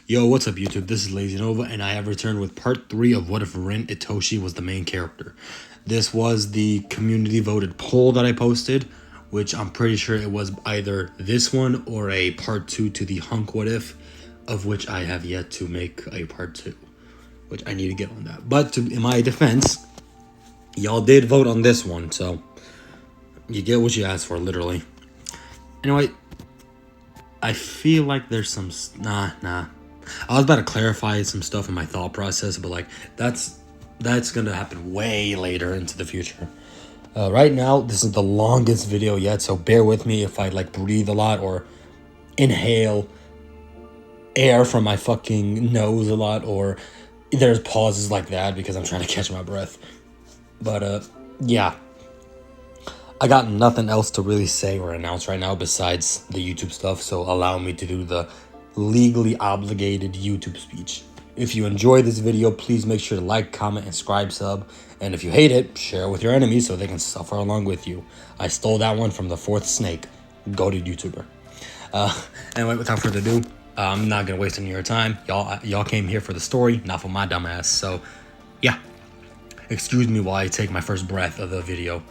Yo, what's up YouTube? This is Lazy Nova, and I have returned with part 3 of What If Rin Itoshi was the main character. This was the community voted poll that I posted, which I'm pretty sure it was either this one or a part 2 to the Hunk What If, of which I have yet to make a part 2, which I need to get on that. But in my defense, y'all did vote on this one, so you get what you asked for, literally. Anyway, I feel like there's some... Nah. I was about to clarify some stuff in my thought process, but like that's gonna happen way later into the future. Right now, this is the longest video yet, so bear with me if I like breathe a lot or inhale air from my fucking nose a lot, or there's pauses like that because I'm trying to catch my breath. But yeah, I got nothing else to really say or announce right now besides the YouTube stuff, so allow me to do the legally obligated YouTube speech. If you enjoy this video, please make sure to like, comment, and sub. And if you hate it, share it with your enemies so they can suffer along with you. I stole that one from the fourth snake. Goated YouTuber. Anyway, without further ado, I'm not gonna waste any of your time. Y'all came here for the story, not for my dumb ass. So, yeah. Excuse me while I take my first breath of the video.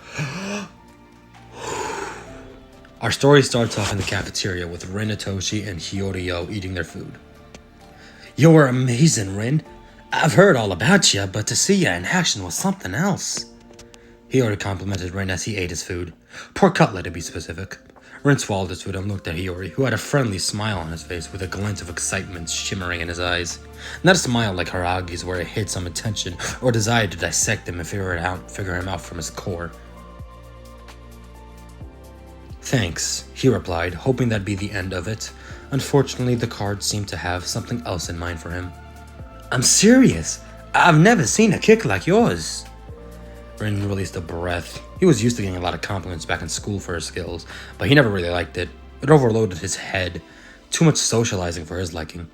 Our story starts off in the cafeteria with Rin, Itoshi, and Hiyori eating their food. "You're amazing, Rin. I've heard all about you, but to see you in action was something else." Hiyori complimented Rin as he ate his food. Pork cutlet, to be specific. Rin swallowed his food and looked at Hiyori, who had a friendly smile on his face with a glint of excitement shimmering in his eyes. Not a smile like Haragi's where it hid some attention or desire to dissect him and figure him out from his core. "Thanks," he replied, hoping that'd be the end of it. Unfortunately, the card seemed to have something else in mind for him. "I'm serious. I've never seen a kick like yours." Rin released a breath. He was used to getting a lot of compliments back in school for his skills, but he never really liked it. It overloaded his head. Too much socializing for his liking.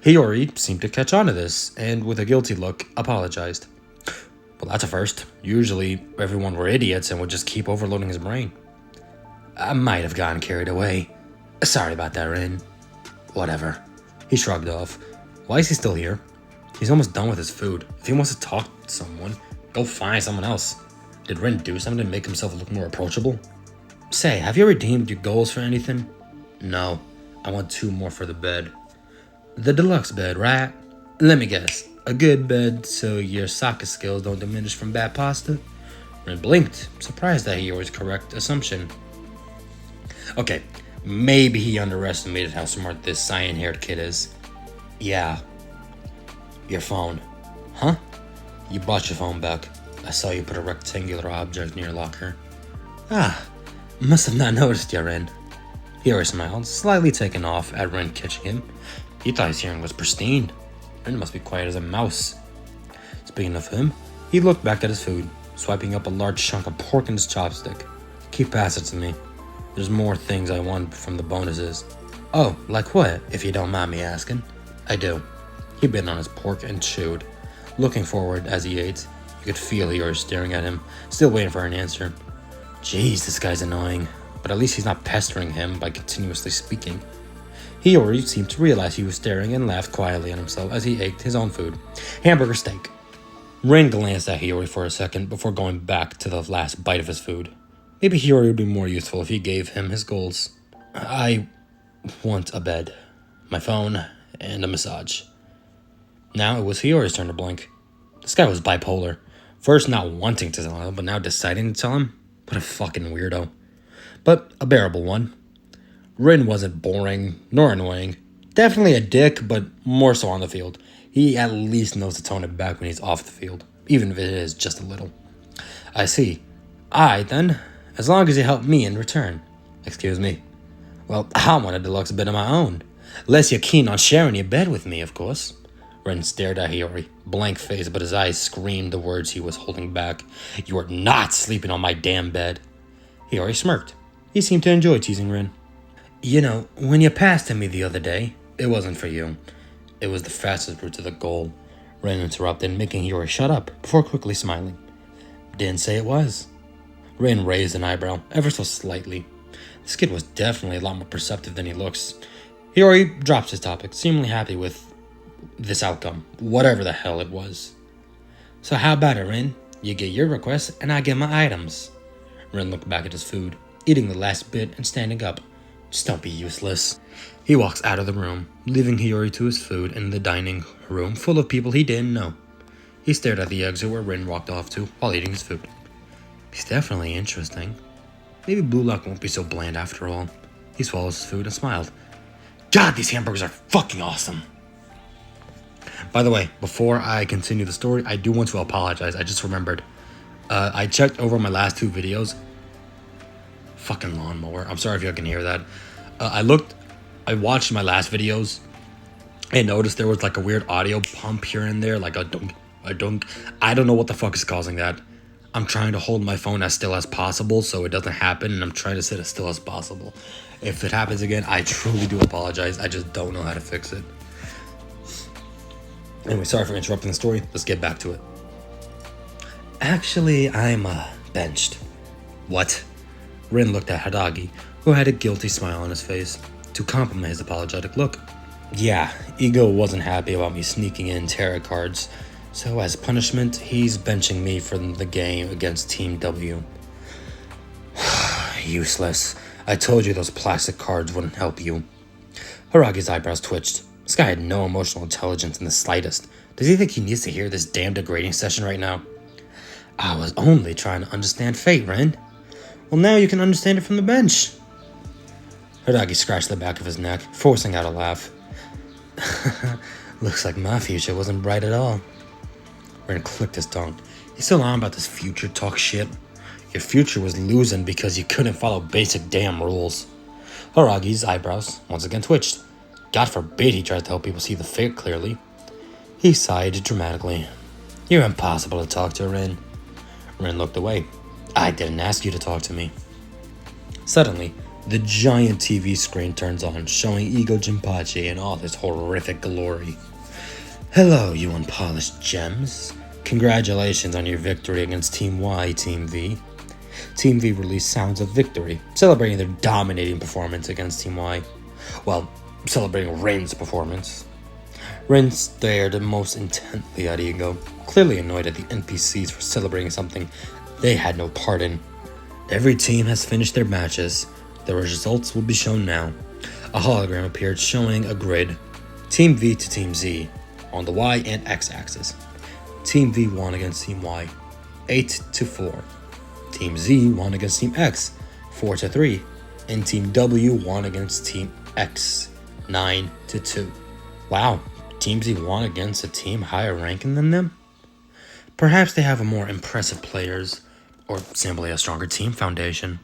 Hiyori seemed to catch on to this, and with a guilty look, apologized. Well, that's a first. Usually, everyone were idiots and would just keep overloading his brain. "I might have gotten carried away. Sorry about that, Rin." "Whatever." He shrugged off. Why is he still here? He's almost done with his food. If he wants to talk to someone, go find someone else. Did Rin do something to make himself look more approachable? "Say, have you redeemed your goals for anything?" "No. I want 2 more for the bed." "The deluxe bed, right? Let me guess. A good bed so your soccer skills don't diminish from bad pasta?" Rin blinked, surprised that he always correct assumption. Okay, maybe he underestimated how smart this cyan-haired kid is. "Yeah. Your phone." "Huh? You brought your phone back. I saw you put a rectangular object near your locker." "Ah, must have not noticed you, Rin." Hiyori smiled, slightly taken off at Rin catching him. He thought his hearing was pristine. Rin must be quiet as a mouse. Speaking of him, he looked back at his food, swiping up a large chunk of pork in his chopstick. "Keep passing to me. There's more things I want from the bonuses." "Oh, like what, if you don't mind me asking?" "I do." He bit on his pork and chewed. Looking forward as he ate, you could feel Hiyori staring at him, still waiting for an answer. Jeez, this guy's annoying, but at least he's not pestering him by continuously speaking. Hiyori seemed to realize he was staring and laughed quietly at himself as he ate his own food. Hamburger steak. Rin glanced at Hiyori for a second before going back to the last bite of his food. Maybe Hiyori would be more useful if he gave him his goals. "I want a bed, my phone, and a massage." Now it was Hiyori's turn to blink. This guy was bipolar. First not wanting to tell him, but now deciding to tell him? What a fucking weirdo. But a bearable one. Rin wasn't boring, nor annoying. Definitely a dick, but more so on the field. He at least knows to tone it back when he's off the field, even if it is just a little. "I see. Aight then. As long as you help me in return." "Excuse me." "Well, I want a deluxe bed of my own. Unless you're keen on sharing your bed with me, of course." Ren stared at Hiyori, blank face, but his eyes screamed the words he was holding back. "You are not sleeping on my damn bed." Hiyori smirked. He seemed to enjoy teasing Ren. "You know, when you passed to me the other day, it wasn't for you. It was the fastest route to the goal." Ren interrupted, making Hiyori shut up, before quickly smiling. "Didn't say it was." Ren raised an eyebrow, ever so slightly. This kid was definitely a lot more perceptive than he looks. Hiyori dropped his topic, seemingly happy with this outcome, whatever the hell it was. So how about it, Rin? You get your request, and I get my items. Rin looked back at his food, eating the last bit and standing up. Just don't be useless. He walks out of the room, leaving Hiyori to his food in the dining room full of people he didn't know. He stared at the exit where Rin walked off to while eating his food. He's definitely interesting. Maybe Blue Lock won't be so bland after all. He swallows his food and smiled. God, these hamburgers are fucking awesome. By the way, before I continue the story, I do want to apologize. I just remembered. I checked over my last 2 videos. Fucking lawnmower. I'm sorry if you can hear that. I watched my last videos and noticed there was like a weird audio pump here and there, like a dunk. I don't know what the fuck is causing that. I'm trying to hold my phone as still as possible so it doesn't happen, and I'm trying to sit as still as possible. If it happens again, I truly do apologize. I just don't know how to fix it. Anyway, sorry for interrupting the story. Let's get back to it. Actually, I'm benched. What? Rin looked at Hadagi, who had a guilty smile on his face, to compliment his apologetic look. Yeah, Ego wasn't happy about me sneaking in tarot cards, so as punishment, he's benching me from the game against Team W. Useless. I told you those plastic cards wouldn't help you. Haragi's eyebrows twitched. This guy had no emotional intelligence in the slightest. Does he think he needs to hear this damn degrading session right now? I was only trying to understand fate, Ren. Well, now you can understand it from the bench. Haragi scratched the back of his neck, forcing out a laugh. Looks like my future wasn't bright at all. Ren clicked his tongue. You still on about this future talk shit? Your future was losing because you couldn't follow basic damn rules. Haragi's eyebrows once again twitched. God forbid he tries to help people see the fate clearly. He sighed dramatically. You're impossible to talk to, Ren. Ren looked away. I didn't ask you to talk to me. Suddenly, the giant TV screen turns on, showing Ego Jinpachi in all his horrific glory. Hello, you unpolished gems. Congratulations on your victory against Team Y, Team V. Team V released sounds of victory, celebrating their dominating performance against Team Y. Well, celebrating Ren's performance. Ren stared most intently at Ego, clearly annoyed at the NPCs for celebrating something they had no part in. Every team has finished their matches. The results will be shown now. A hologram appeared showing a grid. Team V to Team Z on the Y and X axis. Team V won against Team Y, 8-4. Team Z won against Team X, 4-3. And Team W won against Team X, 9-2. Wow, Team Z won against a team higher ranking than them? Perhaps they have a more impressive players, or simply a stronger team foundation.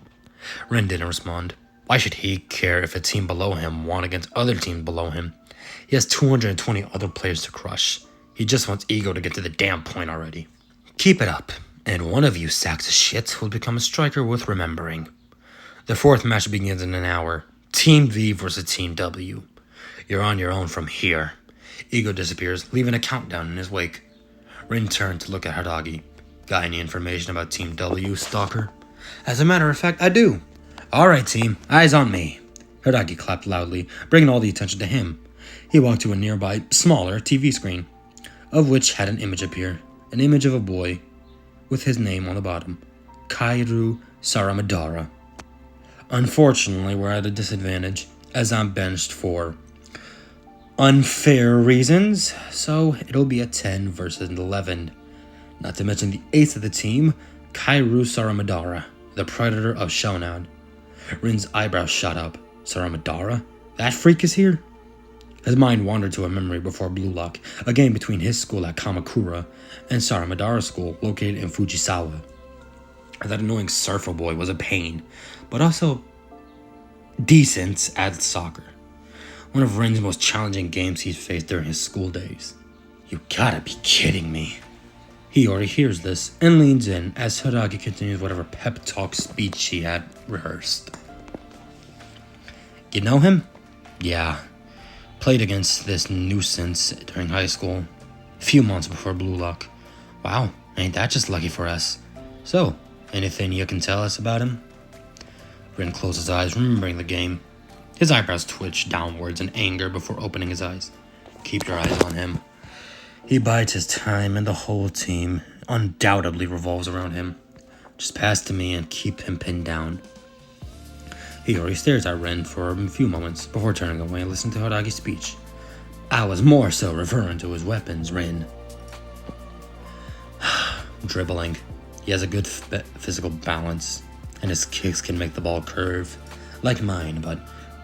Ren didn't respond. Why should he care if a team below him won against other teams below him? He has 220 other players to crush. He just wants Ego to get to the damn point already. Keep it up, and one of you sacks of shit will become a striker worth remembering. The 4th match begins in an hour. Team V versus Team W. You're on your own from here. Ego disappears, leaving a countdown in his wake. Rin turned to look at Haragi. Got any information about Team W, Stalker? As a matter of fact, I do. Alright, team, eyes on me. Haragi clapped loudly, bringing all the attention to him. He walked to a nearby, smaller TV screen, of which had an image appear. An image of a boy, with his name on the bottom. Kairu Saramadara. Unfortunately, we're at a disadvantage, as I'm benched for unfair reasons, so it'll be a 10 versus 11. Not to mention the ace of the team, Kairu Saramadara, the predator of Shonan. Rin's eyebrows shot up. Saramadara? That freak is here? His mind wandered to a memory before Blue Lock, a game between his school at Kamakura and Saramadara's school located in Fujisawa. That annoying surfer boy was a pain, but also decent at soccer. One of Ren's most challenging games he's faced during his school days. You gotta be kidding me. He already hears this and leans in as Haragi continues whatever pep talk speech he had rehearsed. You know him? Yeah. Played against this nuisance during high school. A few months before Blue Lock. Wow, ain't that just lucky for us. So, anything you can tell us about him? Ren closed his eyes, remembering the game. His eyebrows twitched downwards in anger before opening his eyes. Keep your eyes on him. He bides his time and the whole team undoubtedly revolves around him. Just pass to me and keep him pinned down. Hiyori stares at Rin for a few moments before turning away and listening to Haragi's speech. I was more so referring to his weapons, Rin. Dribbling. He has a good physical balance, and his kicks can make the ball curve. Like mine, but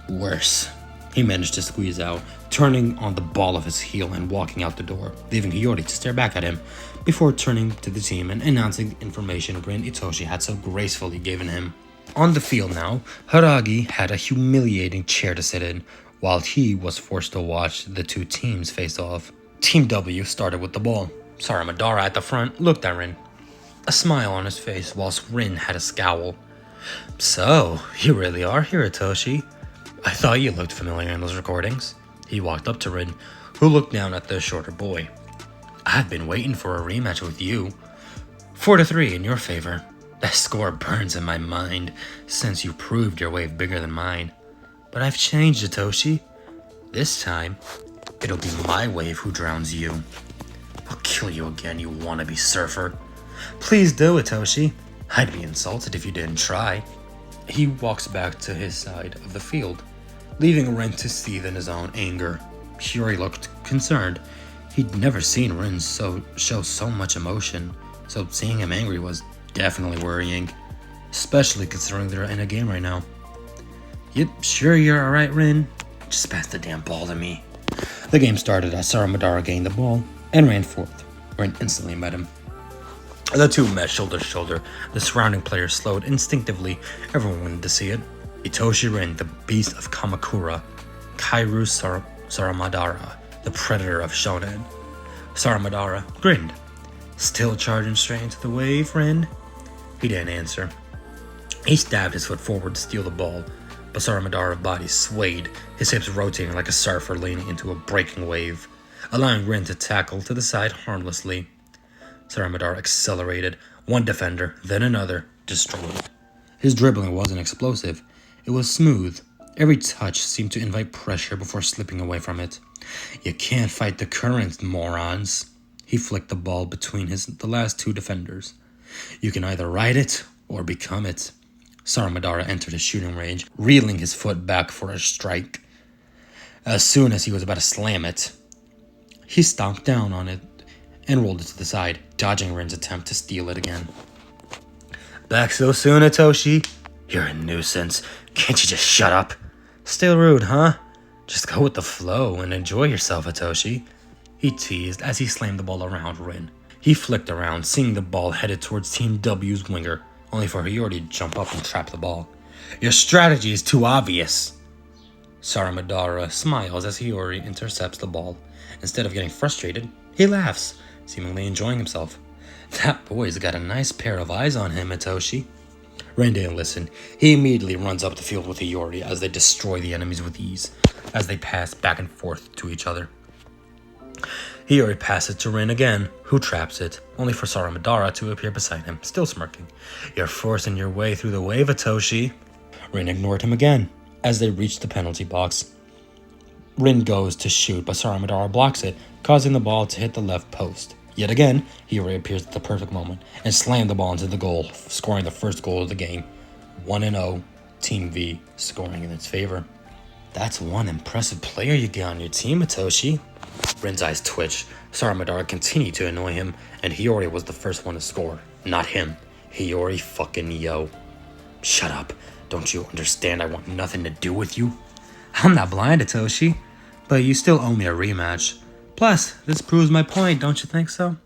worse. He managed to squeeze out, turning on the ball of his heel and walking out the door, leaving Hiyori to stare back at him before turning to the team and announcing the information Rin Itoshi had so gracefully given him. On the field now, Haragi had a humiliating chair to sit in, while he was forced to watch the two teams face off. Team W started with the ball. Saramadara at the front looked at Rin, a smile on his face, whilst Rin had a scowl. So, you really are here, Itoshi? I thought you looked familiar in those recordings. He walked up to Rin, who looked down at the shorter boy. I've been waiting for a rematch with you. 4-3 in your favor. That score burns in my mind since you proved your wave bigger than mine. But I've changed, Itoshi. This time, it'll be my wave who drowns you. I'll kill you again, you wannabe surfer. Please do, Itoshi. I'd be insulted if you didn't try. He walks back to his side of the field, leaving Rin to seethe in his own anger. Hiyori looked concerned. He'd never seen Rin show so much emotion, so seeing him angry was definitely worrying, especially considering they're in a game right now. You sure you're alright, Rin? Just pass the damn ball to me. The game started as Saramadara gained the ball and ran forth. Rin instantly met him. The two met shoulder to shoulder. The surrounding players slowed instinctively. Everyone wanted to see it. Itoshi Rin, the beast of Kamakura. Kairu Saramadara, the predator of Shonen. Saramadara grinned. Still charging straight into the wave, Rin? He didn't answer. He stabbed his foot forward to steal the ball, but Saramadara's body swayed, his hips rotating like a surfer leaning into a breaking wave, allowing Rin to tackle to the side harmlessly. Saramadara accelerated, one defender, then another, destroyed. His dribbling wasn't explosive. It was smooth. Every touch seemed to invite pressure before slipping away from it. You can't fight the current, morons. He flicked the ball between the last two defenders. You can either ride it or become it. Saramadara entered his shooting range, reeling his foot back for a strike. As soon as he was about to slam it, he stomped down on it and rolled it to the side, dodging Rin's attempt to steal it again. Back so soon, Itoshi? You're a nuisance. Can't you just shut up? Still rude, huh? Just go with the flow and enjoy yourself, Itoshi. He teased as he slammed the ball around Rin. He flicked around, seeing the ball headed towards Team W's winger, only for Hiyori to jump up and trap the ball. Your strategy is too obvious. Saramadara smiles as Hiyori intercepts the ball. Instead of getting frustrated, he laughs, seemingly enjoying himself. That boy's got a nice pair of eyes on him, Itoshi. Rin didn't listen. He immediately runs up the field with Hiyori as they destroy the enemies with ease, as they pass back and forth to each other. Hiyori passes it to Rin again, who traps it, only for Saramadara to appear beside him, still smirking. You're forcing your way through the wave, Itoshi. Rin ignored him again, as they reach the penalty box. Rin goes to shoot, but Saramadara blocks it, causing the ball to hit the left post. Yet again, Hiyori appears at the perfect moment and slammed the ball into the goal, scoring the first goal of the game. 1-0, Team V scoring in its favor. That's one impressive player you got on your team, Itoshi. Rin's eyes twitched. Saramadara continued to annoy him, and Hiyori was the first one to score. Not him. Hiyori fucking yo. Shut up. Don't you understand I want nothing to do with you? I'm not blind, Itoshi, but you still owe me a rematch. Plus, this proves my point, don't you think so?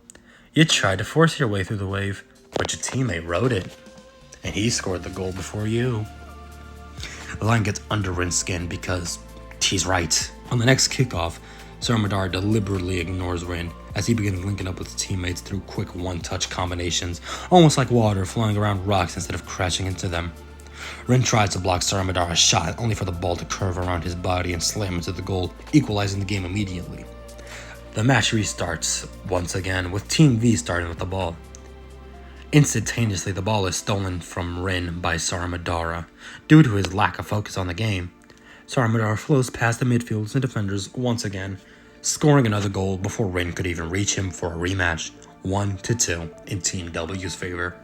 You tried to force your way through the wave, but your teammate rode it, and he scored the goal before you. The line gets under Rin's skin because he's right. On the next kickoff, Saramadara deliberately ignores Rin as he begins linking up with his teammates through quick one-touch combinations, almost like water flowing around rocks instead of crashing into them. Rin tries to block Saramadara's shot, only for the ball to curve around his body and slam into the goal, equalizing the game immediately. The match restarts once again, with Team V starting with the ball. Instantaneously, the ball is stolen from Rin by Saramadara, due to his lack of focus on the game. Saramadara flows past the midfielders and defenders once again, scoring another goal before Rin could even reach him for a rematch, 1-2 in Team W's favor.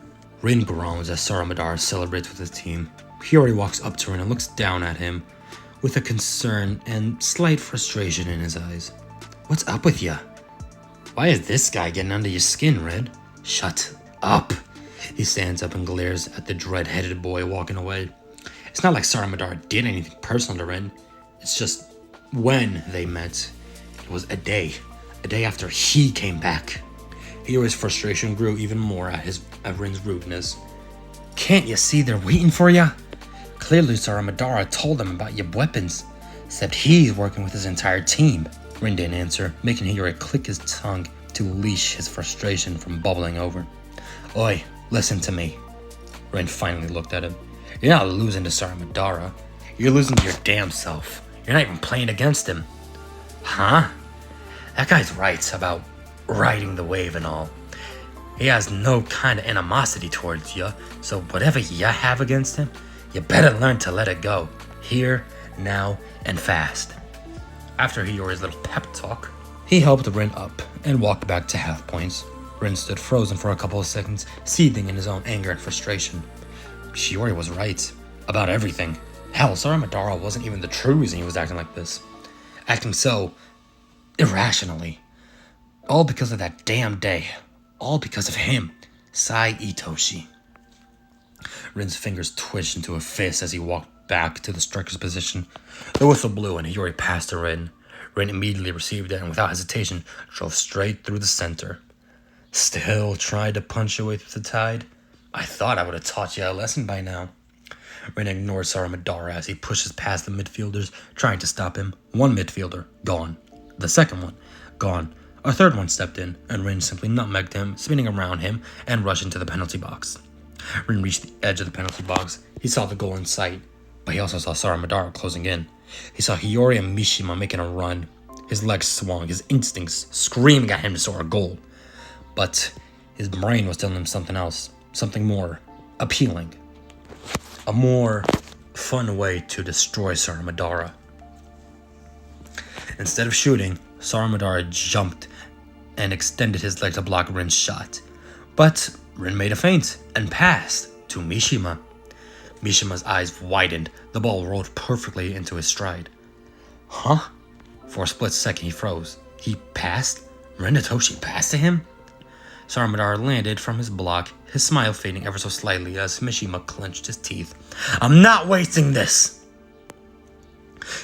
Rin groans as Saramadara celebrates with his team. Hiyori walks up to Rin and looks down at him with a concern and slight frustration in his eyes. "What's up with ya? Why is this guy getting under your skin, Red?" "Shut up." He stands up and glares at the dread-headed boy walking away. It's not like Saramadara did anything personal to Rin. It's just when they met, it was a day after he came back. Hiyori's frustration grew even more at Rin's rudeness. "Can't you see they're waiting for ya? Clearly Saramadara told them about your weapons, except he's working with his entire team." Rin didn't answer, making Hiyori click his tongue to leash his frustration from bubbling over. "Oi, listen to me." Rin finally looked at him. "You're not losing to Saramadara. You're losing to your damn self. You're not even playing against him." "Huh? That guy's right about riding the wave and all. He has no kind of animosity towards you, so whatever you have against him, you better learn to let it go. Here, now, and fast." After Hiyori's little pep talk, he helped Rin up and walked back to half points. Rin stood frozen for a couple of seconds, seething in his own anger and frustration. Hiyori was right about everything. Hell, Saramadara wasn't even the true reason he was acting like this. Acting so irrationally. All because of that damn day. All because of him, Sai Itoshi. Rin's fingers twitched into a fist as he walked back to the striker's position. The whistle blew and Hiyori passed to Rin. Rin immediately received it and without hesitation drove straight through the center. "Still tried to punch your way through the tide? I thought I would have taught you a lesson by now." Rin ignored Saramadara as he pushes past the midfielders, trying to stop him. One midfielder, gone. The second one, gone. A third one stepped in, and Rin simply nutmegged him, spinning around him, and rushed into the penalty box. Rin reached the edge of the penalty box. He saw the goal in sight, but he also saw Saramadara closing in. He saw Hiyori and Mishima making a run. His legs swung, his instincts screaming at him to score a goal. But his brain was telling him something else, something more appealing. A more fun way to destroy Saramadara. Instead of shooting, Saramadara jumped and extended his leg to block Rin's shot. But Rin made a feint and passed to Mishima. Mishima's eyes widened. The ball rolled perfectly into his stride. Huh? For a split second he froze. He passed? Itoshi passed to him? Saramadara landed from his block, his smile fading ever so slightly as Mishima clenched his teeth. "I'm not wasting this!"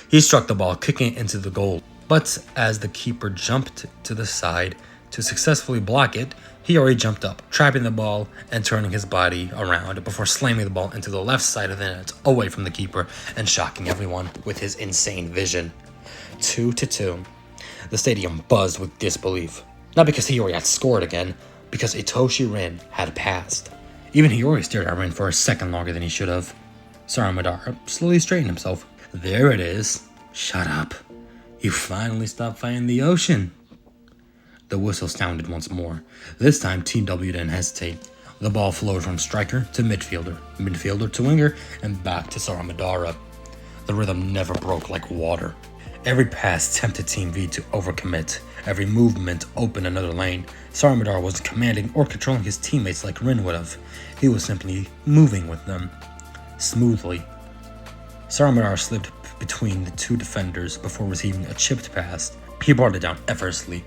He struck the ball, kicking it into the goal. But as the keeper jumped to the side to successfully block it, he already jumped up, trapping the ball and turning his body around before slamming the ball into the left side of the net, away from the keeper and shocking everyone with his insane vision. 2-2. The stadium buzzed with disbelief. Not because Hiyori had scored again, because Itoshi Rin had passed. Even Hiyori stared at Rin for a second longer than he should have. Saramadara slowly straightened himself. "There it is. Shut up. You finally stopped fighting the ocean." The whistle sounded once more. This time, Team W didn't hesitate. The ball flowed from striker to midfielder, midfielder to winger, and back to Saramadara. The rhythm never broke like water. Every pass tempted Team V to overcommit. Every movement opened another lane. Saramadara wasn't commanding or controlling his teammates like Rin would have. He was simply moving with them. Smoothly. Saramadara slipped between the two defenders before receiving a chipped pass. He brought it down effortlessly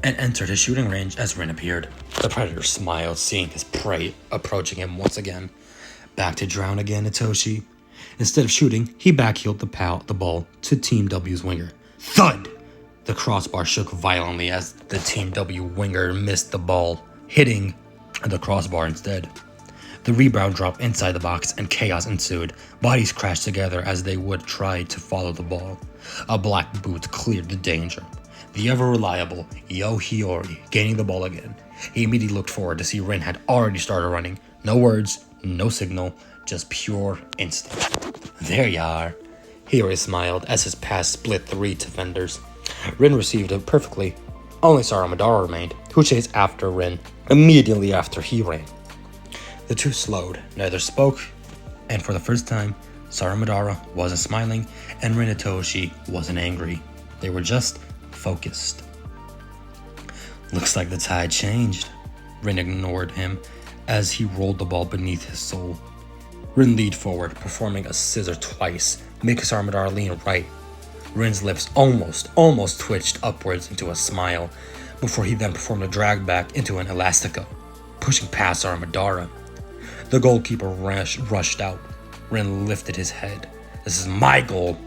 and entered his shooting range as Rin appeared. The Predator smiled, seeing his prey approaching him once again. Back to drown again, Itoshi. Instead of shooting, he backheeled the ball to Team W's winger. Thud! The crossbar shook violently as the Team W winger missed the ball, hitting the crossbar instead. The rebound dropped inside the box and chaos ensued. Bodies crashed together as they would try to follow the ball. A black boot cleared the danger. The ever-reliable Yo Hiyori gaining the ball again. He immediately looked forward to see Rin had already started running. No words, no signal, just pure instinct. There you are. Hiyori smiled as his pass split 3 defenders. Rin received it perfectly. Only Saramadara remained, who chased after Rin immediately after he ran. The two slowed, neither spoke, and for the first time, Saramadara wasn't smiling and Itoshi wasn't angry. They were just focused. Looks like the tide changed. Rin ignored him as he rolled the ball beneath his soul. Rin leaned forward, performing a scissor twice, making Sarmadara lean right. Rin's lips almost twitched upwards into a smile, before he then performed a drag back into an elastico, pushing past Sarmadara. The goalkeeper rushed out. Rin lifted his head. This is my goal.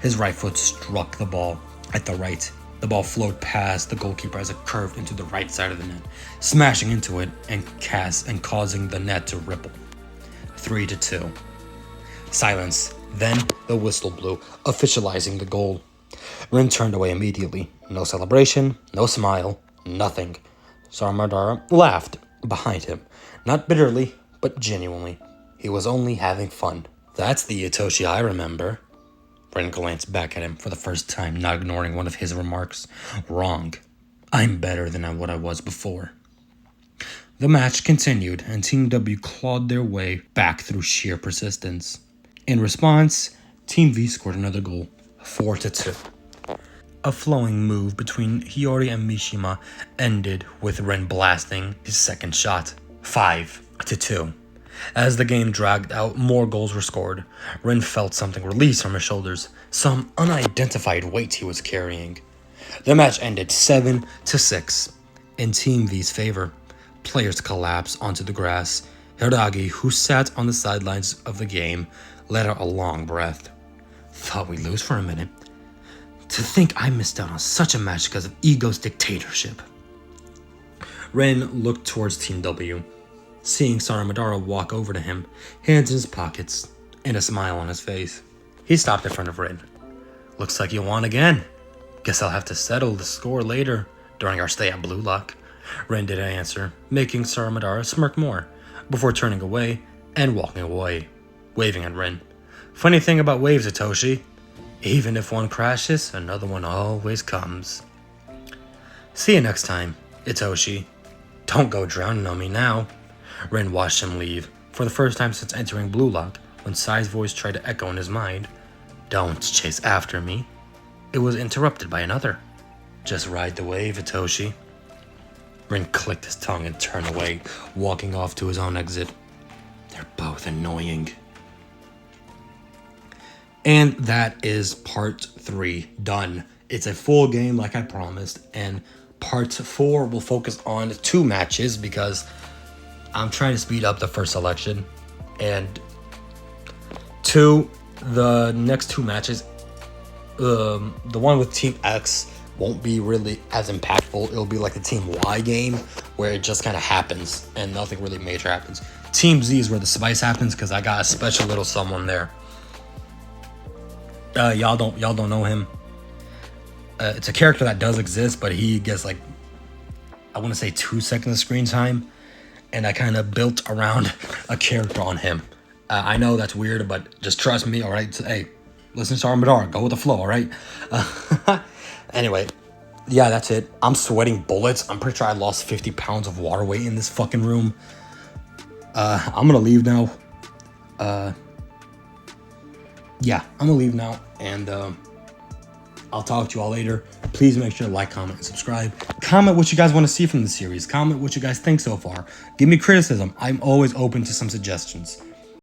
His right foot struck the ball at the right. The ball flowed past the goalkeeper as it curved into the right side of the net, smashing into it and causing the net to ripple. 3-2. Silence. Then the whistle blew, officializing the goal. Rin turned away immediately. No celebration, no smile, nothing. Sarmadara laughed behind him, not bitterly, but genuinely. He was only having fun. That's the Itoshi I remember. Rin glanced back at him for the first time, not ignoring one of his remarks. Wrong. I'm better than what I was before. The match continued, and Team W clawed their way back through sheer persistence. In response, Team V scored another goal, 4-2. A flowing move between Hiyori and Mishima ended with Rin blasting his second shot, 5-2. As the game dragged out, more goals were scored. Rin felt something release from his shoulders, some unidentified weight he was carrying. The match ended 7-6 in Team V's favor. Players collapsed onto the grass. Hiragi, who sat on the sidelines of the game, let out a long breath. Thought we'd lose for a minute. To think I missed out on such a match because of ego's dictatorship. Rin looked towards Team W. Seeing Sarmadara walk over to him, hands in his pockets, and a smile on his face. He stopped in front of Rin. Looks like you won again. Guess I'll have to settle the score later, during our stay at Blue Lock. Rin didn't answer, making Sarmadara smirk more, before turning away and walking away, waving at Rin. Funny thing about waves, Itoshi. Even if one crashes, another one always comes. See you next time, Itoshi. Don't go drowning on me now. Rin watched him leave, for the first time since entering Blue Lock, when Sai's voice tried to echo in his mind. Don't chase after me. It was interrupted by another. Just ride the wave, Itoshi. Rin clicked his tongue and turned away, walking off to his own exit. They're both annoying. And that is part 3 done. It's a full game like I promised, and part 4 will focus on 2 matches because I'm trying to speed up the first selection, and the next 2 matches, the one with Team X won't be really as impactful. It'll be like the Team Y game where it just kind of happens and nothing really major happens. Team Z is where the spice happens because I got a special little someone there. Y'all don't know him. It's a character that does exist, but he gets like, I want to say 2 seconds of screen time. And I kind of built around a character on him. I know that's weird, but just trust me, all right? Hey, listen to Sarmadara. Go with the flow, all right? Anyway, yeah, that's it. I'm sweating bullets. I'm pretty sure I lost 50 pounds of water weight in this fucking room. I'm going to leave now. Yeah, I'm going to leave now. And I'll talk to you all later. Please make sure to like, comment, and subscribe. Comment what you guys want to see from the series. Comment what you guys think so far. Give me criticism. I'm always open to some suggestions.